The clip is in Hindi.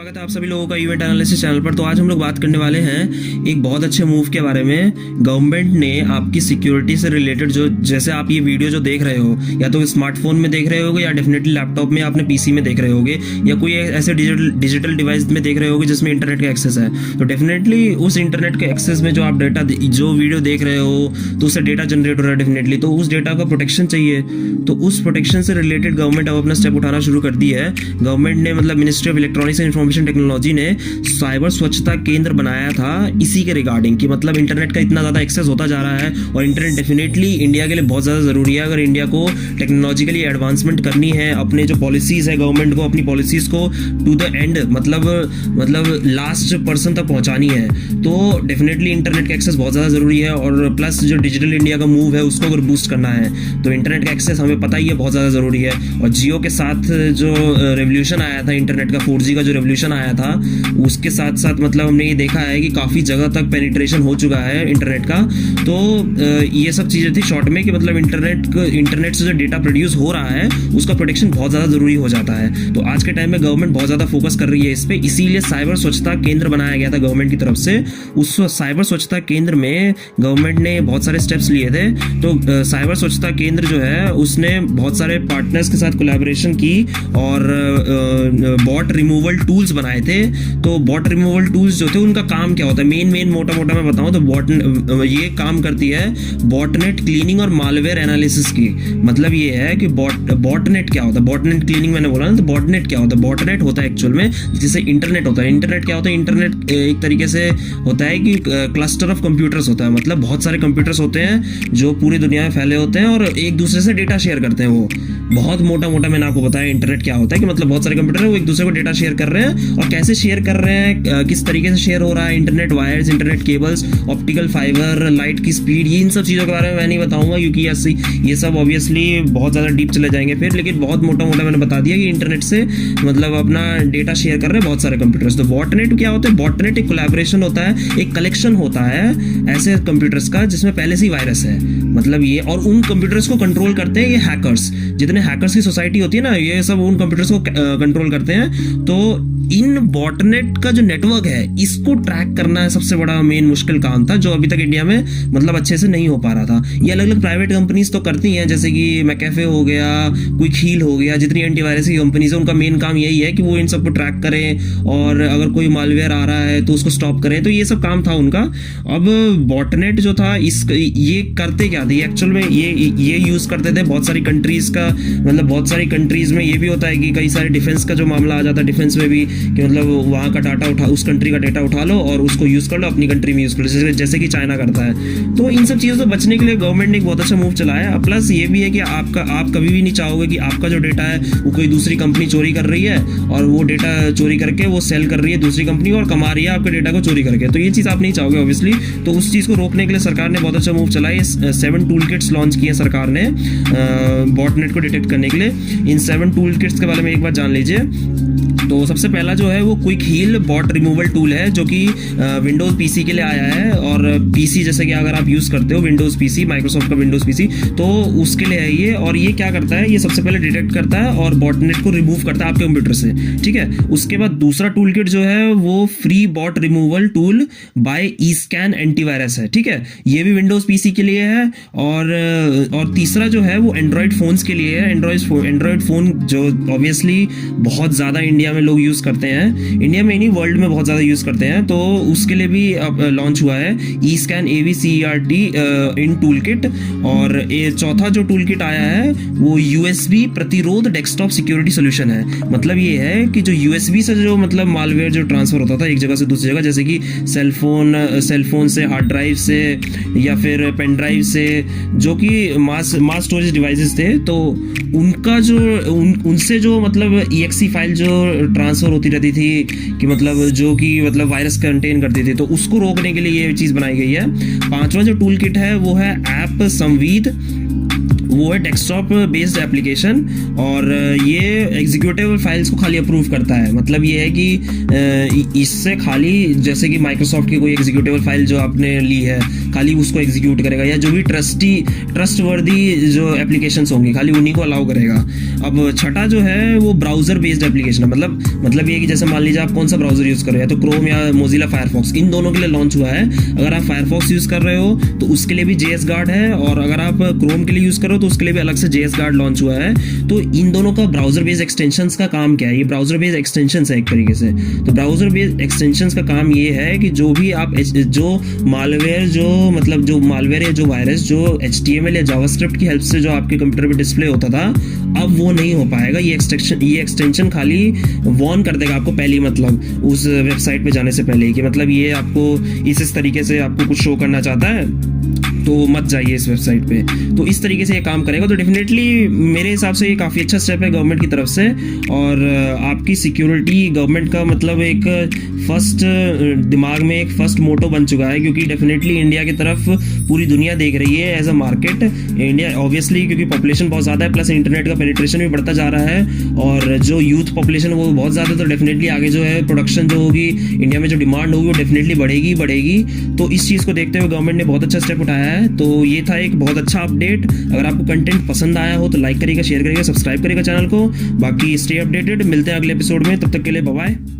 स्वागत है आप सभी लोगों का इवेंट एनालिसिस चैनल पर। तो आज हम लोग बात करने वाले हैं एक बहुत अच्छे मूव के बारे में। गवर्नमेंट ने आपकी सिक्योरिटी से रिलेटेड जो जैसे आप ये वीडियो जो देख रहे हो या तो स्मार्टफोन में देख रहे होगे या डेफिनेटली लैपटॉप में आपने पीसी में देख रहे होगे या कोई ऐसे डिजिटल डिवाइस में देख रहे होगे जिसमें इंटरनेट का एक्सेस है। तो डेफिनेटली उस इंटरनेट के एक्सेस में जो आप डेटा जो वीडियो देख रहे हो तो उससे डेटा जनरेट हो रहा है डेफिनेटली, तो उस डेटा का प्रोटेक्शन चाहिए। तो उस प्रोटेक्शन से रिलेटेड गवर्नमेंट अब अपना स्टेप उठाना शुरू कर दी है। गवर्नमेंट ने मतलब ministry of electronics and information technology ने साइबर स्वच्छता केंद्र बनाया था इसी के रिगार्डिंग कि मतलब इंटरनेट का इतना ज़्यादा एक्सेस होता जा रहा है और इंटरनेट डेफिनेटली इंडिया के लिए बहुत ज़्यादा ज़रूरी है। अगर इंडिया को टेक्नोलॉजिकली एडवांसमेंट करनी है, अपने जो पॉलिसीज़ है गवर्नमेंट को अपनी पॉलिसीज़ को टू द एंड मतलब लास्ट पर्सन तक पहुँचानी है, तो डेफिनेटली इंटरनेट का एक्सेस बहुत ज़्यादा ज़रूरी है। और प्लस जो डिजिटल इंडिया का मूव है उसको अगर बूस्ट करना है तो इंटरनेट का एक्सेस हमें पता ही है बहुत ज़्यादा ज़रूरी है। और जियो के साथ जो रेवोल्यूशन आया था इंटरनेट का, 4G का जो रेवोल्यूशन आया था, उसके साथ साथ मतलब हमने ये देखा है कि काफ़ी जगह तक पेनिट्रेशन हो चुका है इंटरनेट का। तो ये सब चीज़ें थी शॉर्ट में कि मतलब इंटरनेट से जो डेटा प्रोड्यूस हो रहा है उसका प्रोटेक्शन बहुत ज़्यादा ज़रूरी हो जाता है। तो आज के टाइम में गवर्नमेंट बहुत ज़्यादा फोकस कर रही है इस पर, इसीलिए साइबर स्वच्छता केंद्र बनाया गया था गवर्नमेंट की तरफ से। उस साइबर स्वच्छता केंद्र में गवर्नमेंट ने बहुत सारे स्टेप्स लिए थे। तो साइबर स्वच्छता केंद्र जो है उसने बहुत सारे पार्टनर्स के साथ कोलैबोरेशन की और बॉट रिमूवल टूल्स बनाए थे। तो बॉट रिमूवल टूल्स जो थे उनका काम क्या होता है, मेन मोटा मैं बताऊं तो ये काम करती है बॉटनेट क्लीनिंग और मालवेयर एनालिसिस की। मतलब ये है कि बॉटनेट क्या होता है, बॉटनेट क्लीनिंग मैंने बोला ना, तो बॉटनेट क्या होता है, बॉटनेट होता है एक्चुअल में जिसे इंटरनेट होता है। इंटरनेट क्या होता है, इंटरनेट एक तरीके से होता है कि क्लस्टर ऑफ कंप्यूटर्स होता है। मतलब बहुत सारे कंप्यूटर्स होते हैं जो पूरी दुनिया में फैले होते हैं और एक दूसरे से डेटा शेयर करते हैं। वो बहुत मोटा मैंने आपको बताया इंटरनेट क्या होता है कि मतलब बहुत सारे कंप्यूटर है वो एक दूसरे को डेटा शेयर कर रहे हैं। और कैसे शेयर कर रहे हैं, किस तरीके से शेयर हो रहा है, internet wires, internet cables, optical fibre, light की स्पीड, ये इन सब चीज़ों के बारे में मैं नहीं बताऊंगा क्योंकि ये सब ऑब्वियसली बहुत ज़्यादा डीप चले जाएंगे फिर। लेकिन बहुत मोटा मैंने बता दिया कि इंटरनेट से मतलब अपना डेटा शेयर कर रहे हैं बहुत सारे कंप्यूटर्स। तो बॉटनेट क्या होता है, बॉटनेट एक कोलैबोरेशन होता है, एक कलेक्शन होता है ऐसे कंप्यूटर्स का जिसमें पहले से ही वायरस है। मतलब ये, और उन कंप्यूटर्स को कंट्रोल करते हैं ये हैकर्स। जितने हैकर्स की सोसाइटी होती है ना, ये सब उन कंप्यूटर्स को कंट्रोल करते हैं। तो इन बॉटनेट का जो नेटवर्क है इसको ट्रैक करना है सबसे बड़ा मेन मुश्किल काम था जो अभी तक इंडिया में मतलब अच्छे से नहीं हो पा रहा था। ये अलग अलग प्राइवेट कंपनीज तो करती हैं, जैसे कि मैकेफे हो गया, क्विक हील हो गया, जितनी एंटीवायरस की कंपनीज है उनका मेन काम यही है कि वो इन सबको ट्रैक करें और अगर कोई मालवेयर आ रहा है तो उसको स्टॉप करें। तो ये सब काम था उनका। अब बॉटनेट जो था ये करते क्या थे एक्चुअल में, ये यूज करते थे बहुत सारी कंट्रीज का। मतलब बहुत सारी कंट्रीज में ये भी होता है कि कई सारे डिफेंस का जो मामला आ जाता है, डिफेंस में भी कि मतलब वहाँ का डाटा उस कंट्री का डेटा उठा लो और उसको यूज़ कर लो, अपनी कंट्री में यूज़ कर लो, जैसे कि चाइना करता है। तो इन सब चीज़ों से बचने के लिए गवर्नमेंट ने एक बहुत अच्छा मूव चलाया है। प्लस ये भी है कि आप कभी भी नहीं चाहोगे कि आपका जो डेटा है वो कोई दूसरी कंपनी चोरी कर रही है और वो डेटा चोरी करके वो सेल कर रही है दूसरी कंपनी और कमा रही है आपके डेटा को चोरी करके। तो ये चीज़ आप नहीं चाहोगे ऑब्वियसली। तो उस चीज़ को रोकने के लिए सरकार ने बहुत अच्छा मूव चलाया। 7 टूल किट्स लॉन्च किए सरकार ने बॉटनेट को डिटेक्ट करने के लिए। इन 7 टूल किट्स के बारे में एक बार जान लीजिए। तो सबसे पहला जो है वो Quick Heal bot removal tool है जो कि विंडोज़ पीसी के लिए आया है। और पीसी जैसे कि अगर आप यूज़ करते हो विंडोज़ पीसी, माइक्रोसॉफ्ट का विंडोज़ पीसी, तो उसके लिए है ये। और ये क्या करता है, ये सबसे पहले डिटेक्ट करता है और बॉटनेट को रिमूव करता है आपके कंप्यूटर से, ठीक है। उसके बाद दूसरा टूल किट जो है वो free bot removal tool by eScan antivirus है, ठीक है। ये भी विंडोज़ पीसी के लिए है। और तीसरा जो है वो एंड्रॉयड फोन्स के लिए है। एंड्रॉयड फ़ोन जो ऑब्वियसली बहुत ज़्यादा इंडिया में लोग यूज़ करते हैं, इंडिया में नहीं वर्ल्ड में बहुत ज़्यादा यूज़ करते हैं, तो उसके लिए भी अब लॉन्च हुआ है ईस्कैन AVCERT इन टूल किट। और ये चौथा जो टूल किट आया है वो USB प्रतिरोध डेस्कटॉप सिक्योरिटी सोल्यूशन है। मतलब ये है कि जो USB से जो मतलब मालवेयर जो ट्रांसफ़र होता था एक जगह से दूसरी जगह, जैसे कि सेलफोन से, हार्ड ड्राइव से या फिर पेन ड्राइव से, जो कि मास स्टोरेज डिवाइसेस थे, तो उनका जो उनसे जो मतलब EXE फाइल जो ट्रांसफ़र होती रहती थी कि मतलब जो कि मतलब वायरस कंटेन करती थी, तो उसको रोकने के लिए ये चीज़ बनाई गई है। 5वां जो टूल किट है वो है ऐप संवीद वो है डेस्कटॉप बेस्ड एप्लीकेशन, और ये एग्जीक्यूटिव फाइल्स को खाली अप्रूव करता है। मतलब ये है कि इससे खाली जैसे कि माइक्रोसॉफ्ट की कोई एग्जीक्यूटिव फाइल जो आपने ली है खाली उसको एग्जीक्यूट करेगा, या जो भी ट्रस्टवर्दी जो एप्लीकेशंस होंगी खाली उन्हीं को अलाउ करेगा। अब छठा जो है वो ब्राउजर बेस्ड एप्लीकेशन है। मतलब ये कि जैसे मान लीजिए आप कौन सा ब्राउजर यूज़ कर रहे हो, या तो क्रोम या मोजिला फायरफॉक्स, इन दोनों के लिए लॉन्च हुआ है। अगर आप फायरफॉक्स यूज़ कर रहे हो तो उसके लिए भी JS गार्ड है, और अगर आप क्रोम के लिए यूज़ कर रहे हो तो उसके लिए भी अलग से JS गार्ड लॉन्च हुआ है। तो इन दोनों का ब्राउजर बेस्ड एक्सटेंशंस का काम क्या है? ये ब्राउजर बेस्ड एक्सटेंशंस है एक तरीके से। तो ब्राउजर बेस्ड एक्सटेंशंस का काम ये है कि जो भी आप जो मालवेयर या जो वायरस जो HTML या जावास्क्रिप्ट की हेल्प से जो आपके कंप्यूटर पे डिस्प्ले होता था, अब वो नहीं हो पाएगा। ये एक्सटेंशन खाली वार्न कर देगा आपको पहले, मतलब उस वेबसाइट पे जाने से पहले ही, कि मतलब ये आपको इस तरीके से आपको कुछ शो करना चाहता है तो मत जाइए इस वेबसाइट पे। तो इस तरीके से ये काम करेगा। तो डेफिनेटली मेरे हिसाब से ये काफ़ी अच्छा स्टेप है गवर्नमेंट की तरफ से, और आपकी सिक्योरिटी गवर्नमेंट का मतलब एक फर्स्ट दिमाग में एक फर्स्ट मोटो बन चुका है, क्योंकि डेफिनेटली इंडिया की तरफ पूरी दुनिया देख रही है as a market. India obviously क्योंकि पॉपुलेशन बहुत ज़्यादा है, प्लस इंटरनेट का पेनिट्रेशन भी बढ़ता जा रहा है, और जो यूथ पॉपुलेशन है वो बहुत ज़्यादा, तो डेफिनेटली आगे जो है प्रोडक्शन जो होगी इंडिया में, जो डिमांड होगी वो डेफिनेटली बढ़ेगी। तो इस चीज़ को देखते हुए गवर्नमेंट ने बहुत अच्छा स्टेप उठाया है। तो ये था एक बहुत अच्छा अपडेट। अगर आपको कंटेंट पसंद आया हो तो लाइक करिएगा, शेयर करिएगा, सब्सक्राइब करिएगा चैनल को। बाकी स्टे अपडेटेड, मिलते हैं अगले एपिसोड में, तब तक के लिए बाय बाय।